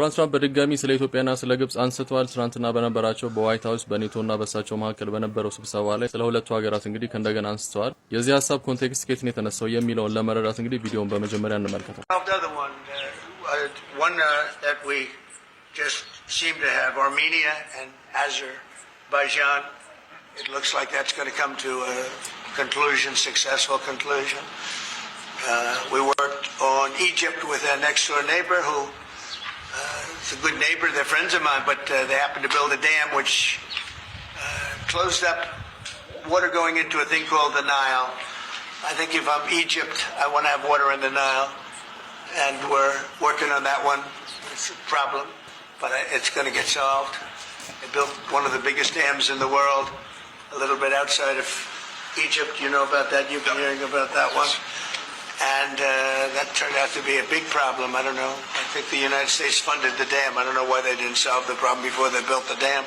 ዶናልድ ትራምፕ በድጋሚ ስለ ኢትዮጵያና ስለ ግብጽ አንስተዋል። ትናንትና በነበራቸው በዋይት ሃውስ በኔቶና በሳቸው መካከል በነበረው ስብሰባ ላይ ስለ ሁለቱ ሀገራት እንግዲህ ከእንደገና አንስተዋል። የዚህ ሀሳብ ኮንቴክስት ከየት ነው የተነሳው የሚለውን ለመረዳት እንግዲህ ቪዲዮውን በመጀመሪያ እንመልከተው። One that we just seem to have Armenia and Azerbaijan. It looks like that's going to come to a conclusion, successful conclusion. We worked on Egypt with our next door neighbor who it's a good neighbor, they're friends of mine, but they happened to build a dam which closed up water going into a thing called the Nile. I think if I'm Egypt, I want to have water in the Nile, and we're working on that one. It's a problem, but it's going to get solved. They built one of the biggest dams in the world, a little bit outside of Egypt. You know about that? You've been hearing about that one. And that turned out to be a big problem. I don't know. I think the United States funded the dam. I don't know why they didn't solve the problem before they built the dam.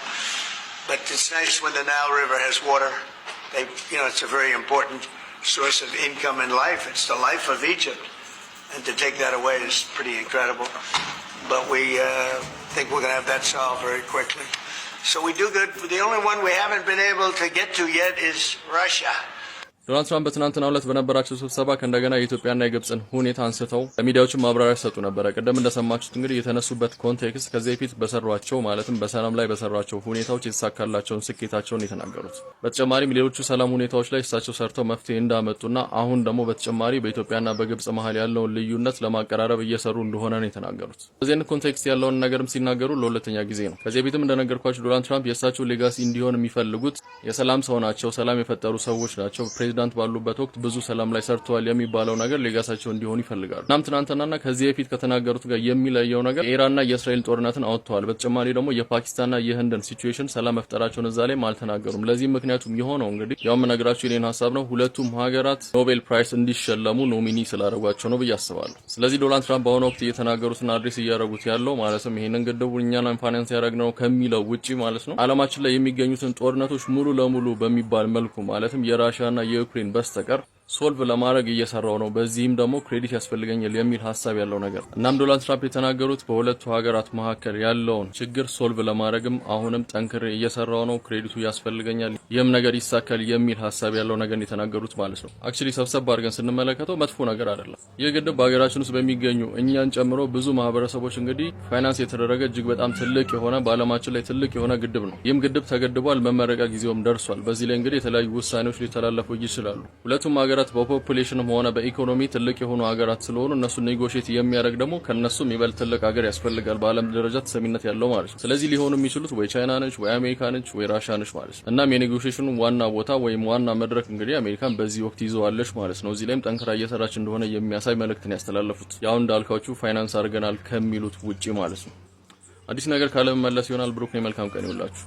But it's nice when the Nile River has water. It's a very important source of income and life. It's the life of Egypt. And to take that away is pretty incredible. But we think we're going to have that solved very quickly. So we do good. The only one we haven't been able to get to yet is Russia. ዶናልድ ትራምፕ በትናንትናው ዕለት በነበራቸው ስብሰባ ከእንደገና የኢትዮጵያና የግብጽን ሁኔታ አንስተው ለሚዲያዎችም ማብራሪያ ሰጡ ነበር። ቀደም እንደሰማችሁት እንግዲህ የተነሱበት ኮንቴክስት ከዚህ በፊት በሰሯቸው ማለትም በሰላም ላይ በሰሯቸው ሁኔታዎች የተሳካላቸውን ስኬታቸውን የተናገሩት። በተጨማሪም ሌሎቹ ሰላም ሁኔታዎች ላይ እሳቸው ሰርተው መፍትሄ እንዳመጡና አሁን ደግሞ በተጨማሪ በኢትዮጵያና በግብጽ መሃል ያለውን ልዩነት ለማቀራረብ እየሰሩ እንደሆነ ነው የተናገሩት። በዚህ ኮንቴክስት ያለውን ነገርም ሲናገሩ ለሁለተኛ ጊዜ ነው። ከዚህ በፊትም እንደነገርኳችሁ ዶናልድ ትራምፕ የእሳቸው ሌጋሲ እንዲሆን የሚፈልጉት የሰላም ሰው ናቸው፣ ሰላም የፈጠሩ ሰዎች ናቸው። ፕሬዝዳንት ባሉበት ወቅት ብዙ ሰላም ላይ ሰርተዋል የሚባለው ነገር ሌጋሳቸው እንዲሆን ይፈልጋሉ። እናም ትናንትናና ከዚህ በፊት ከተናገሩት ጋር የሚለየው ነገር የኢራንና የእስራኤል ጦርነትን አውጥተዋል። በተጨማሪ ደግሞ የፓኪስታንና የህንድን ሲቹዌሽን ሰላም መፍጠራቸውን እዛ ላይ አልተናገሩም። ለዚህ ምክንያቱም የሆነው እንግዲህ ያው መነግራችሁ የኔን ሐሳብ ነው። ሁለቱም ሀገራት ኖቤል ፕራይስ እንዲሸለሙ ኖሚኒ ስላደረጓቸው ነው ብዬ አስባለሁ። ስለዚህ ዶናልድ ትራምፕ በአሁኑ ወቅት እየተናገሩትና አድሬስ እያደረጉት ያለው ማለትም ይሄንን ግድቡ እኛን ፋይናንስ ያደረግነው ከሚለው ውጪ ማለት ነው ዓለማችን ላይ የሚገኙትን ጦርነቶች ሙሉ ለሙሉ በሚባል መልኩ ማለትም የራሻና የዩክሬን በስተቀር ሶልቭ ለማድረግ እየሰራው ነው። በዚህም ደግሞ ክሬዲት ያስፈልገኛል የሚል ሐሳብ ያለው ነገር። እናም ዶናልድ ትራምፕ የተናገሩት በሁለቱ ሀገራት መካከል ያለውን ችግር ሶልቭ ለማድረግም አሁንም ጠንክሬ እየሰራው ነው፣ ክሬዲቱ ያስፈልገኛል፣ ይህም ነገር ይሳካል የሚል ሐሳብ ያለው ነገር የተናገሩት ማለት ነው። አክቹሊ ሰብሰብ አድርገን ስንመለከተው መጥፎ ነገር አይደለም። ይህ ግድብ በሀገራችን ውስጥ በሚገኙ እኛን ጨምሮ ብዙ ማህበረሰቦች እንግዲህ ፋይናንስ የተደረገ እጅግ በጣም ትልቅ የሆነ በዓለማችን ላይ ትልቅ የሆነ ግድብ ነው። ይህም ግድብ ተገድቧል፣ መመረቂያ ጊዜውም ደርሷል። በዚህ ላይ እንግዲህ የተለያዩ ውሳኔዎች ሊተላለፉ ይችላሉ። ሁለቱም ሀገራት በፖፑሌሽንም ሆነ በኢኮኖሚ ትልቅ የሆኑ ሀገራት ስለሆኑ እነሱ ኔጎሺዬት የሚያደርግ ደግሞ ከነሱም ይበልጥ ትልቅ ሀገር ያስፈልጋል፣ በዓለም ደረጃ ተሰሚነት ያለው ማለት ነው። ስለዚህ ሊሆኑ የሚችሉት ወይ ቻይና ነች፣ ወይ አሜሪካ ነች፣ ወይ ራሻ ነች ማለት ነው። እናም የኔጎሺዬሽኑ ዋና ቦታ ወይም ዋና መድረክ እንግዲህ አሜሪካን በዚህ ወቅት ይዘዋለች ማለት ነው። እዚህ ላይም ጠንክራ እየሰራች እንደሆነ የሚያሳይ መልእክትን ያስተላለፉት ያው እንዳልካችሁ ፋይናንስ አድርገናል ከሚሉት ውጪ ማለት ነው። አዲስ ነገር ካለ መመለስ ይሆናል። ብሩክ ነኝ። መልካም ቀን ይሁንላችሁ።